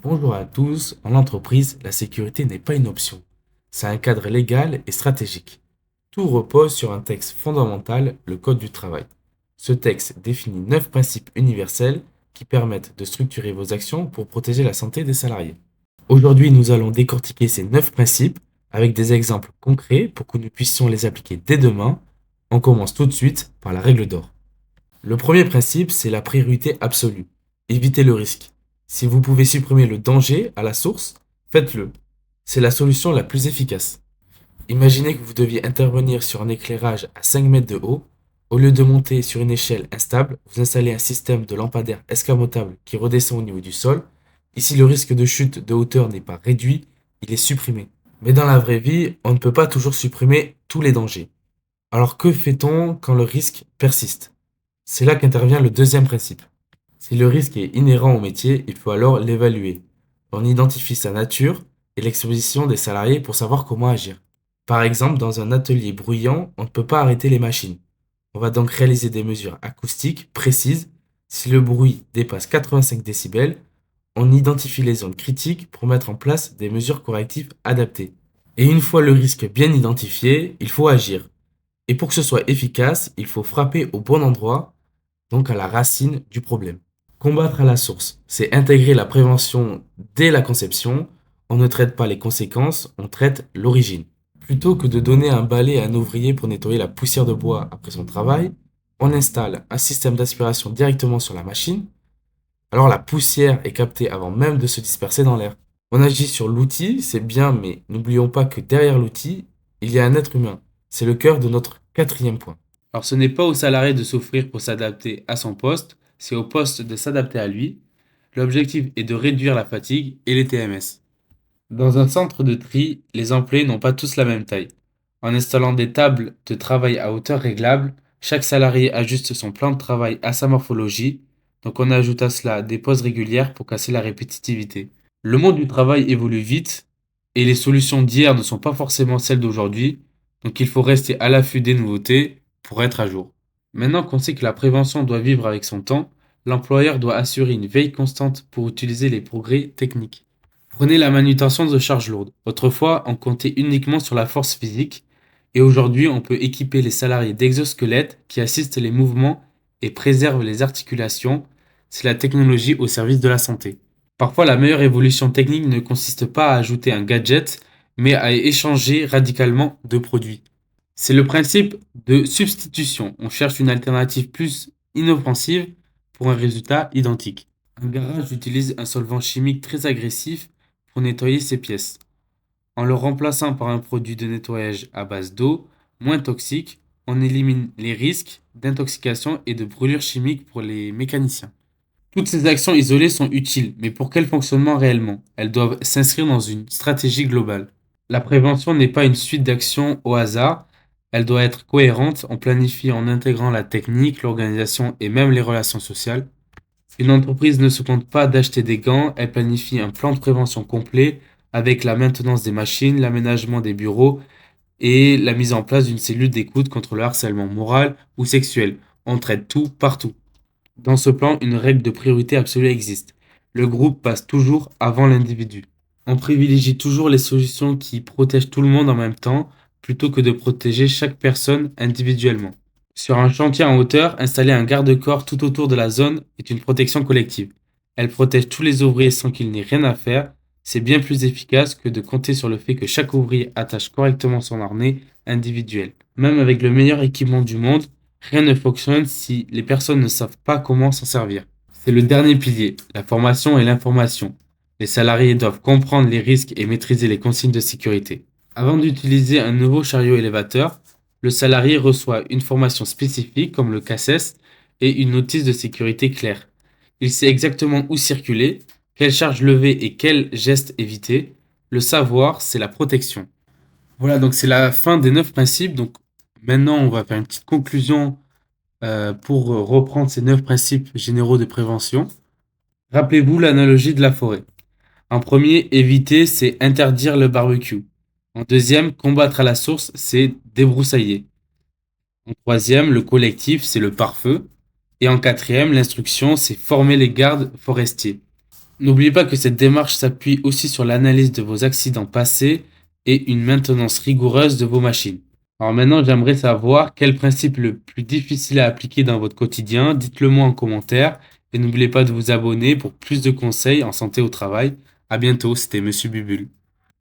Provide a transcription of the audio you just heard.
Bonjour à tous. En entreprise, la sécurité n'est pas une option. C'est un cadre légal et stratégique. Tout repose sur un texte fondamental, le Code du travail. Ce texte définit 9 principes universels qui permettent de structurer vos actions pour protéger la santé des salariés. Aujourd'hui, nous allons décortiquer ces 9 principes avec des exemples concrets pour que nous puissions les appliquer dès demain. On commence tout de suite par la règle d'or. Le premier principe, c'est la priorité absolue. Évitez le risque. Si vous pouvez supprimer le danger à la source, faites-le. C'est la solution la plus efficace. Imaginez que vous deviez intervenir sur un éclairage à 5 mètres de haut. Au lieu de monter sur une échelle instable, vous installez un système de lampadaire escamotable qui redescend au niveau du sol. Ici, le risque de chute de hauteur n'est pas réduit, il est supprimé. Mais dans la vraie vie, on ne peut pas toujours supprimer tous les dangers. Alors que fait-on quand le risque persiste? C'est là qu'intervient le deuxième principe. Si le risque est inhérent au métier, il faut alors l'évaluer. On identifie sa nature et l'exposition des salariés pour savoir comment agir. Par exemple, dans un atelier bruyant, on ne peut pas arrêter les machines. On va donc réaliser des mesures acoustiques précises. Si le bruit dépasse 85 décibels, on identifie les zones critiques pour mettre en place des mesures correctives adaptées. Et une fois le risque bien identifié, il faut agir. Et pour que ce soit efficace, il faut frapper au bon endroit, donc à la racine du problème. Combattre à la source, c'est intégrer la prévention dès la conception. On ne traite pas les conséquences, on traite l'origine. Plutôt que de donner un balai à un ouvrier pour nettoyer la poussière de bois après son travail, on installe un système d'aspiration directement sur la machine. Alors la poussière est captée avant même de se disperser dans l'air. On agit sur l'outil, c'est bien, mais n'oublions pas que derrière l'outil, il y a un être humain. C'est le cœur de notre quatrième point. Alors ce n'est pas au salarié de souffrir pour s'adapter à son poste, c'est au poste de s'adapter à lui. L'objectif est de réduire la fatigue et les TMS. Dans un centre de tri, les employés n'ont pas tous la même taille. En installant des tables de travail à hauteur réglable, chaque salarié ajuste son plan de travail à sa morphologie, donc on ajoute à cela des pauses régulières pour casser la répétitivité. Le monde du travail évolue vite et les solutions d'hier ne sont pas forcément celles d'aujourd'hui, donc il faut rester à l'affût des nouveautés pour être à jour. Maintenant qu'on sait que la prévention doit vivre avec son temps, l'employeur doit assurer une veille constante pour utiliser les progrès techniques. Prenez la manutention de charges lourdes. Autrefois, on comptait uniquement sur la force physique et aujourd'hui, on peut équiper les salariés d'exosquelettes qui assistent les mouvements et préservent les articulations. C'est la technologie au service de la santé. Parfois, la meilleure évolution technique ne consiste pas à ajouter un gadget, mais à échanger radicalement deux produits. C'est le principe de substitution. On cherche une alternative plus inoffensive pour un résultat identique. Un garage utilise un solvant chimique très agressif pour nettoyer ses pièces. En le remplaçant par un produit de nettoyage à base d'eau, moins toxique, on élimine les risques d'intoxication et de brûlure chimique pour les mécaniciens. Toutes ces actions isolées sont utiles, mais pour quel fonctionnement réellement? Elles doivent s'inscrire dans une stratégie globale. La prévention n'est pas une suite d'actions au hasard, elle doit être cohérente, en planifiant en intégrant la technique, l'organisation et même les relations sociales. Une entreprise ne se compte pas d'acheter des gants, elle planifie un plan de prévention complet avec la maintenance des machines, l'aménagement des bureaux et la mise en place d'une cellule d'écoute contre le harcèlement moral ou sexuel. On traite tout partout. Dans ce plan, une règle de priorité absolue existe. Le groupe passe toujours avant l'individu. On privilégie toujours les solutions qui protègent tout le monde en même temps plutôt que de protéger chaque personne individuellement. Sur un chantier en hauteur, installer un garde-corps tout autour de la zone est une protection collective. Elle protège tous les ouvriers sans qu'il n'ait rien à faire. C'est bien plus efficace que de compter sur le fait que chaque ouvrier attache correctement son harnais individuel. Même avec le meilleur équipement du monde, rien ne fonctionne si les personnes ne savent pas comment s'en servir. C'est le dernier pilier, la formation et l'information. Les salariés doivent comprendre les risques et maîtriser les consignes de sécurité. Avant d'utiliser un nouveau chariot élévateur, le salarié reçoit une formation spécifique comme le CACES et une notice de sécurité claire. Il sait exactement où circuler, quelle charge lever et quels gestes éviter. Le savoir, c'est la protection. Voilà, donc c'est la fin des 9 principes. Donc maintenant, on va faire une petite conclusion pour reprendre ces 9 principes généraux de prévention. Rappelez-vous l'analogie de la forêt. En premier, éviter, c'est interdire le barbecue. En deuxième, combattre à la source, c'est débroussailler. En troisième, le collectif, c'est le pare-feu. Et en quatrième, l'instruction, c'est former les gardes forestiers. N'oubliez pas que cette démarche s'appuie aussi sur l'analyse de vos accidents passés et une maintenance rigoureuse de vos machines. Alors maintenant, j'aimerais savoir quel principe le plus difficile à appliquer dans votre quotidien. Dites-le moi en commentaire et n'oubliez pas de vous abonner pour plus de conseils en santé au travail. À bientôt, c'était Monsieur Bubule.